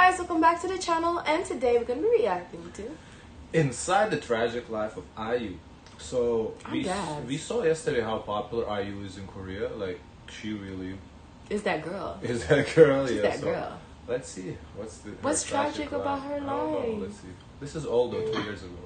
guys, welcome back to the channel, and today we're going to be reacting to Inside the Tragic Life of IU. So we saw yesterday how popular IU is in Korea. Like, she really is that girl. Is that girl? She's yeah. that girl. Let's see what's tragic about her life. I don't know. Let's see. This is old though, 2 years ago.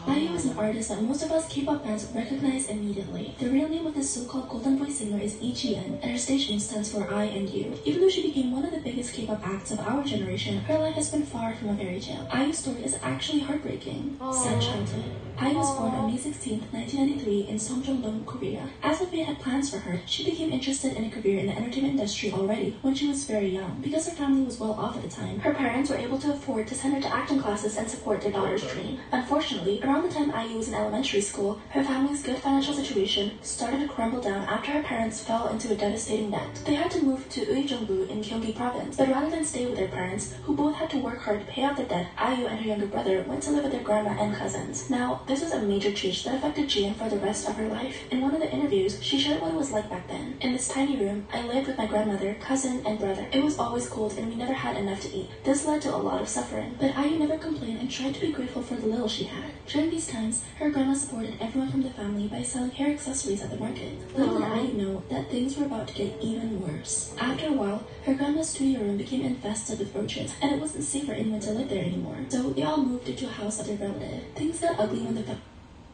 IU is an artist that most of us K-pop fans recognize immediately. The real name of this so-called golden voice singer is EGN, and her stage name stands for I and U. Even though she became one of the biggest K-pop acts of our generation, her life has been far from a fairy tale. IU's story is actually heartbreaking. Sad childhood. IU was born on May 16, 1993 in Seongjeong-dong, Korea. As the fate had plans for her, she became interested in a career in the entertainment industry already when she was very young. Because her family was well off at the time, her parents were able to afford to send her to acting classes and support their daughter's dream. Unfortunately, around the time IU was in elementary school, her family's good financial situation started to crumble down after her parents fell into a devastating debt. They had to move to Uijeongbu in Gyeonggi province, but rather than stay with their parents, who both had to work hard to pay off their debt, IU and her younger brother went to live with their grandma and cousins. Now, this was a major change that affected Jian for the rest of her life. In one of the interviews, she shared what it was like back then. In this tiny room, I lived with my grandmother, cousin, and brother. It was always cold and we never had enough to eat. This led to a lot of suffering, but IU never complained and tried to be grateful for the little she had. During these times, her grandma supported everyone from the family by selling hair accessories at the market. Little did IU know that things were about to get even worse. After a while, her grandma's studio room became infested with roaches, and it wasn't safe for anyone to live there anymore. So they all moved into a house of their relative. Things got ugly when the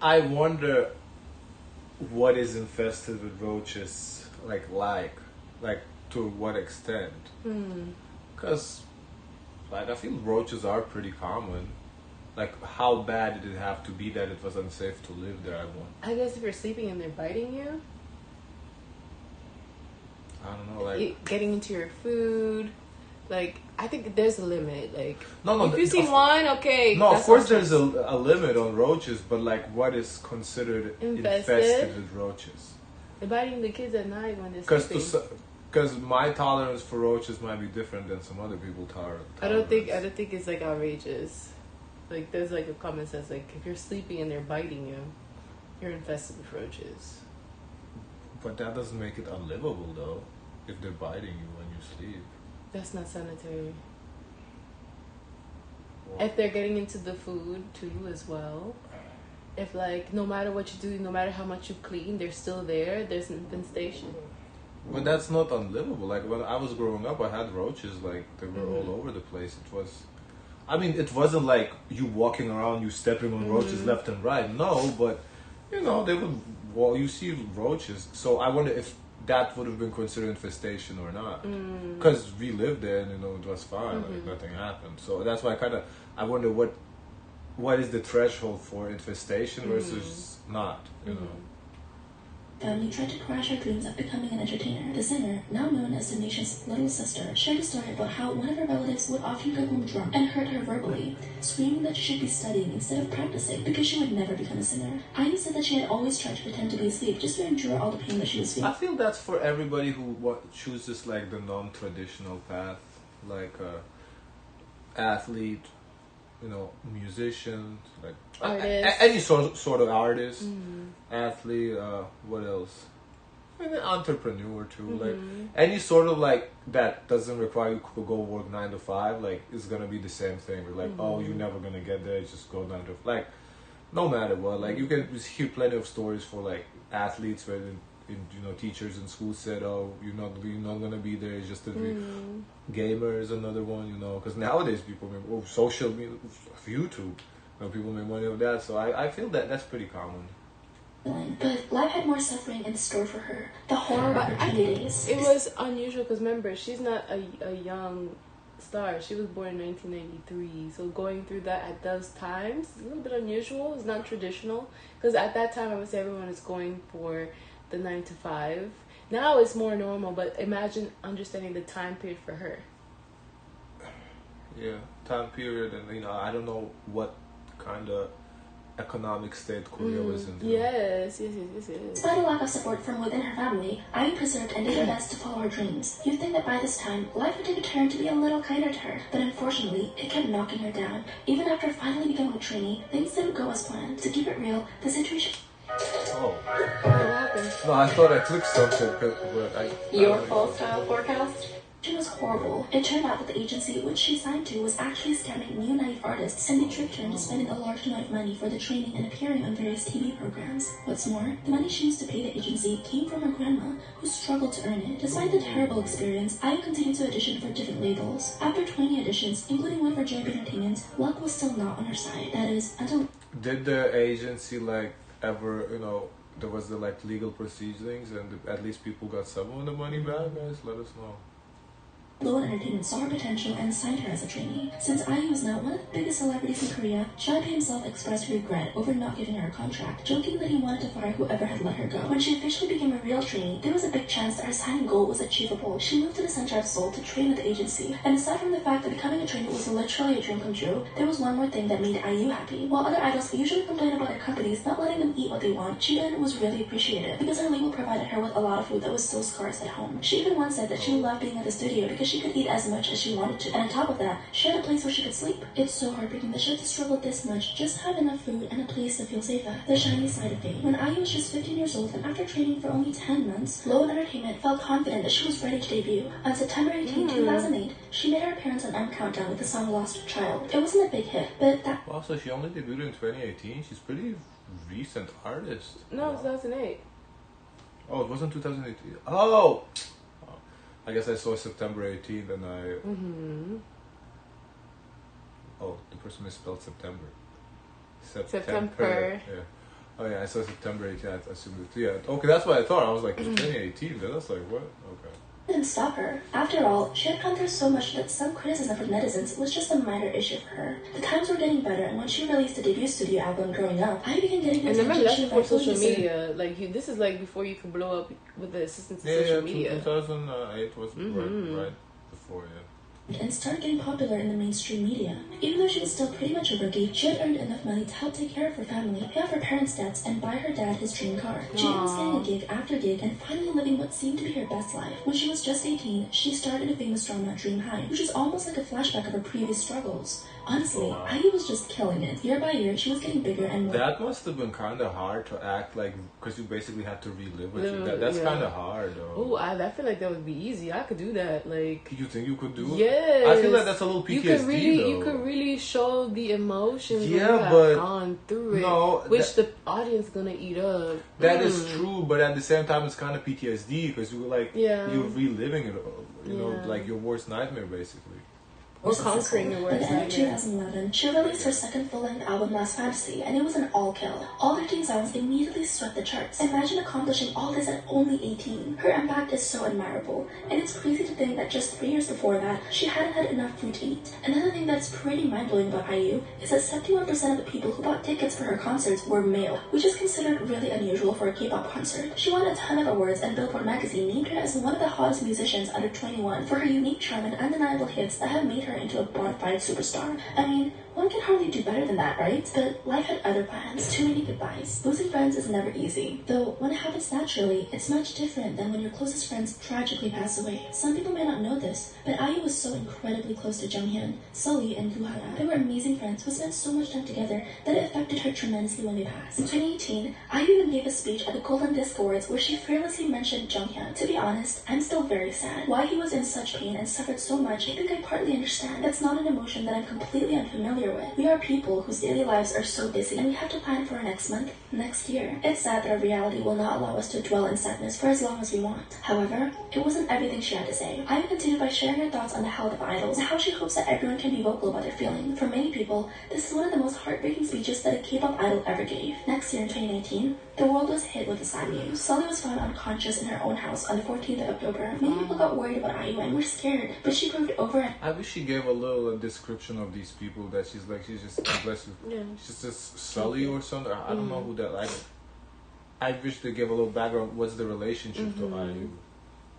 I wonder what is infested with roaches like to what extent? Because I feel roaches are pretty common. Like, how bad did it have to be that it was unsafe to live there? I guess if you're sleeping and they're biting you, I don't know, like getting into your food. Like, I think there's a limit. Like, no, if you see one, okay. No, of course there's a limit on roaches, but like, what is considered infested with roaches? They're biting the kids at night when they're sleeping. Because my tolerance for roaches might be different than some other people's tolerance. I don't think it's like outrageous. Like, there's like a common sense. Like, if you're sleeping and they're biting you, you're infested with roaches. But that doesn't make it unlivable, though. If they're biting you when you sleep. That's not sanitary. Well, if they're getting into the food too as well. If, like, no matter what you do, no matter how much you clean, they're still there. There's an infestation. But that's not unlivable. Like, when I was growing up, I had roaches. Like, they were all over the place. It wasn't like you walking around, you stepping on roaches left and right. No, but, you know, you see roaches. So I wonder if that would have been considered infestation or not. Because we lived there and, you know, it was fine. Like, nothing happened. So that's why I wonder what is the threshold for infestation versus not, you know. Family tried to crush her dreams of becoming an entertainer. The singer, now known as the nation's little sister, shared a story about how one of her relatives would often come home drunk and hurt her verbally, screaming that she should be studying instead of practicing because she would never become a singer. IU said that she had always tried to pretend to be asleep just to endure all the pain that she was feeling. I feel that's for everybody who chooses like the non-traditional path, like athlete, you know, musician, like any sort of artist, athlete, what else? And an entrepreneur too. Like any sort of like that doesn't require you to go work 9 to 5. Like, it's gonna be the same thing. We're like, oh, you're never gonna get there. Just go 9 to 5. Like, no matter what. Like, you can hear plenty of stories for like athletes where teachers in school said, oh, you're not gonna be there. It's just to be gamer is another one, you know, because nowadays people make social media, YouTube, people make money of that. So I feel that's pretty common. But life had more suffering in store for her. The horror of her teen days. It was unusual because remember, she's not a young star. She was born in 1993, so going through that at those times is a little bit unusual. It's not traditional because at that time I would say everyone is going for the 9 to 5. Now it's more normal, but imagine understanding the time period for her. Yeah, time period, and, you know, I don't know what kind of economic state Korea was in. Yes. Despite a lack of support from within her family, IU persevered and did her best to follow her dreams. You'd think that by this time, life would take a turn to be a little kinder to her, but unfortunately, it kept knocking her down. Even after finally becoming a trainee, things didn't go as planned. To keep it real, the situation... Oh. What happened? No, I thought I clicked something. But Your full style forecast? It was horrible. It turned out that the agency which she signed to was actually scamming new naive artists, and they tricked her into spending a large amount of money for the training and appearing on various TV programs. What's more, the money she used to pay the agency came from her grandma, who struggled to earn it. Despite the terrible experience, I continued to audition for different labels. After 20 auditions, including one for JB Entertainment, luck was still not on her side. That is, until... Did the agency ever, there was the legal proceedings and at least people got some of the money back? Guys, let us know. Lowell Entertainment saw her potential and signed her as a trainee. Since IU is now one of the biggest celebrities in Korea, Xiaobi himself expressed regret over not giving her a contract, joking that he wanted to fire whoever had let her go. When she officially became a real trainee, there was a big chance that her signing goal was achievable. She moved to the center of Seoul to train at the agency, and aside from the fact that becoming a trainee was literally a dream come true, there was one more thing that made IU happy. While other idols usually complain about their companies not letting them eat what they want, Jiyeon was really appreciative because her label provided her with a lot of food that was so scarce at home. She even once said that she loved being at the studio because she could eat as much as she wanted to, and on top of that, she had a place where she could sleep. It's so heartbreaking that she had to struggle this much just to have enough food and a place to feel safe at. The shiny side of fame. When IU was just 15 years old and after training for only 10 months, Lowell Entertainment felt confident that she was ready to debut. On September 18, 2008, she made her appearance on M Countdown with the song Lost Child. It wasn't a big hit, but that... Wow, so she only debuted in 2018? She's pretty recent artist. No, wow. 2008. Oh, it wasn't 2018. Oh! I guess I saw September 18th and I... Oh, the person misspelled September. September. Yeah. Oh yeah, I saw September 18th. I assumed it. Yeah. Okay, that's what I thought. I was like, 2018. Then I was like, what? Okay. Didn't stop her. After all, she had gone through so much that some criticism from netizens was just a minor issue for her. The times were getting better, and when she released the debut studio album Growing Up, I began getting attention. And remember, that's before social media. This is before you could blow up with the assistance of social media. 2008 was right before, yeah. And started getting popular in the mainstream media. Even though she was still pretty much a rookie, she had earned enough money to help take care of her family, pay off her parents' debts, and buy her dad his dream car. Jiyeon was getting a gig after gig and finally living what seemed to be her best life. When she was just 18, she starred in a famous drama, Dream High, which is almost like a flashback of her previous struggles. Honestly, IU was just killing it. Year by year, she was getting bigger and more. That must have been kind of hard to act because you basically had to relive it. That's kind of hard, though. Oh, I feel like that would be easy. I could do that. You think you could do it? Yes. I feel like that's a little PTSD, You could really show the emotions you have gone through it, which the audience is gonna eat up. That is true, but at the same time, it's kind of PTSD because you're reliving it. Your worst nightmare, basically. Or conquering your worst nightmare. At the end of 2011, she released her second full-length album, Last Fantasy, and it was an all-kill. All 13 songs immediately swept the charts. Imagine accomplishing all this at only 18. Her impact is so admirable, and it's crazy to think that just 3 years before that, she hadn't had enough food to eat. Another thing that's pretty mind-blowing about IU is that 71% of the people who bought tickets for her concerts were male, which is considered really unusual for a K-pop concert. She won a ton of awards, and Billboard magazine named her as one of the hottest musicians under 21 for her unique charm and undeniable hits that have made her into a bona fide superstar. I mean, one can hardly do better than that, right? But life had other plans, too many goodbyes. Losing friends is never easy. Though, when it happens naturally, it's much different than when your closest friends tragically pass away. Some people may not know this, but IU was so incredibly close to Junghyun, Sully, and Luhara. They were amazing friends who spent so much time together that it affected her tremendously when they passed. In 2018, IU even gave a speech at the Golden Disc Awards where she fearlessly mentioned Junghyun. To be honest, I'm still very sad. Why he was in such pain and suffered so much, I think I partly understand. That's not an emotion that I'm completely unfamiliar with. We are people whose daily lives are so busy, and we have to plan for our next month, next year. It's sad that our reality will not allow us to dwell in sadness for as long as we want. However, it wasn't everything she had to say. IU continued by sharing her thoughts on the health of idols and how she hopes that everyone can be vocal about their feelings. For many people, this is one of the most heartbreaking speeches that a K-pop idol ever gave. Next year in 2019, the world was hit with the sad news. Sully was found unconscious in her own house on the 14th of October. Many people got worried about IU and were scared, but she proved over and... I wish she gave a little description of these people that she's just, bless you. Yeah. She's just Sully or something. I don't know who that, I wish they gave a little background. What's the relationship to IU?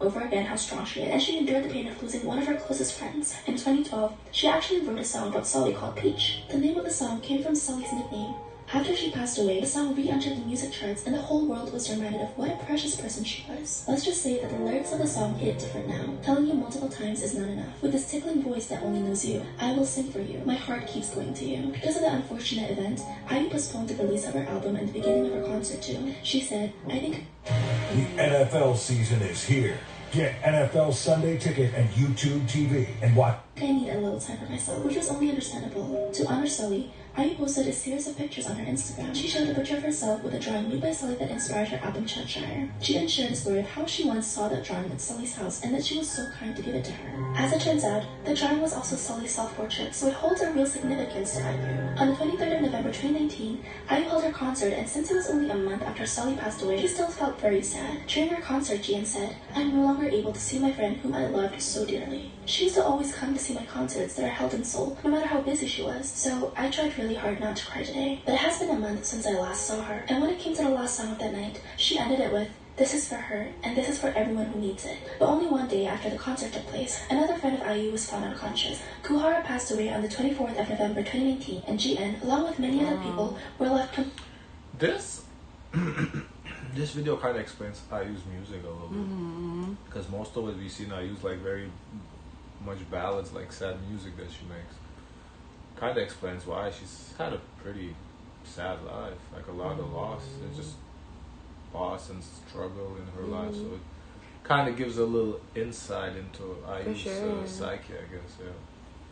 Over again how strong she is, and she endured the pain of losing one of her closest friends. In 2012, she actually wrote a song about Sully called Peach. The name of the song came from Sully's nickname. After she passed away, the song re-entered the music charts, and the whole world was reminded of what a precious person she was. Let's just say that the lyrics of the song hit different now. Telling you multiple times is not enough. With this tickling voice that only knows you, I will sing for you. My heart keeps going to you. Because of the unfortunate event, IU postponed the release of her album and the beginning of her concert too. She said, I think... The NFL season is here. Get NFL Sunday Ticket and YouTube TV and watch. I need a little time for myself, which was only understandable. To honor Sully, IU posted a series of pictures on her Instagram. She showed a picture of herself with a drawing made by Sully that inspired her album Cheshire. She then shared a story of how she once saw that drawing at Sully's house and that she was so kind to give it to her. As it turns out, the drawing was also Sully's self-portrait, so it holds a real significance to IU. On the 23rd of November 2019, IU held her concert, and since it was only a month after Sully passed away, she still felt very sad. During her concert, Jian said, "I'm no longer able to see my friend whom I loved so dearly. She used to always come to see my concerts that are held in Seoul, no matter how busy she was, so I tried really hard not to cry today. But it has been a month since I last saw her, and when it came to the last song of that night, she ended it with, 'This is for her, and this is for everyone who needs it.' But only one day after the concert took place, another friend of IU was found unconscious. Kuhara passed away on the 24th of November 2019, and GN, along with many other people, were left This this video kind of explains IU's music a little bit, because most of what we see now IU's like very much ballads, like sad music that she makes. Kind of explains why she's had a pretty sad life, like a lot of loss. It's just loss and struggle in her life, so it kind of gives a little insight into IU's psyche, I guess. Yeah.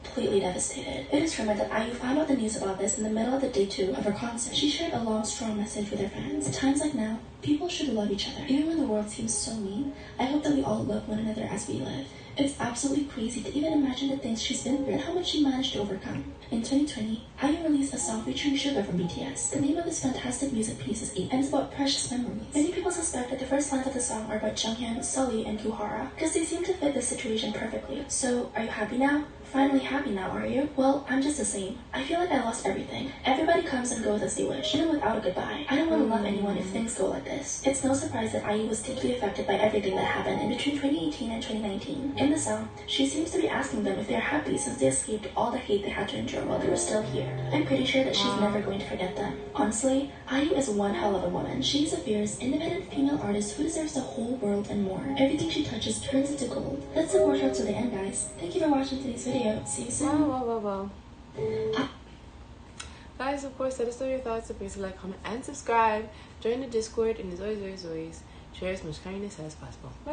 Completely devastated. It is rumored that IU found out the news about this in the middle of the day 2 of her concert. She shared a long, strong message with her fans. At times like now, people should love each other. Even when the world seems so mean, I hope that we all love one another as we live. It's absolutely crazy to even imagine the things she's been through and how much she managed to overcome. In 2020, IU released a song featuring Suga from BTS. The name of this fantastic music piece is 8 and it's about precious memories. Many people suspect that the first lines of the song are about Junghyun, Sully, and Kuhara because they seem to fit this situation perfectly. So, are you happy now? Finally happy now, are you? Well, I'm just the same. I feel like I lost everything. Everybody comes and goes as they wish, even without a goodbye. I don't want to love anyone if things go like this. It's no surprise that IU was deeply affected by everything that happened in between 2018 and 2019. In the song, she seems to be asking them if they're happy since they escaped all the hate they had to endure while they were still here. I'm pretty sure that she's never going to forget them. Honestly, IU is one hell of a woman. She's a fierce, independent female artist who deserves the whole world and more. Everything she touches turns into gold. Let's support her to the end, guys. Thank you for watching today's video. See you soon. Wow. Guys, of course, let us know your thoughts. Please like, comment, and subscribe. Join the Discord, and as always, share as much kindness as possible. Bye.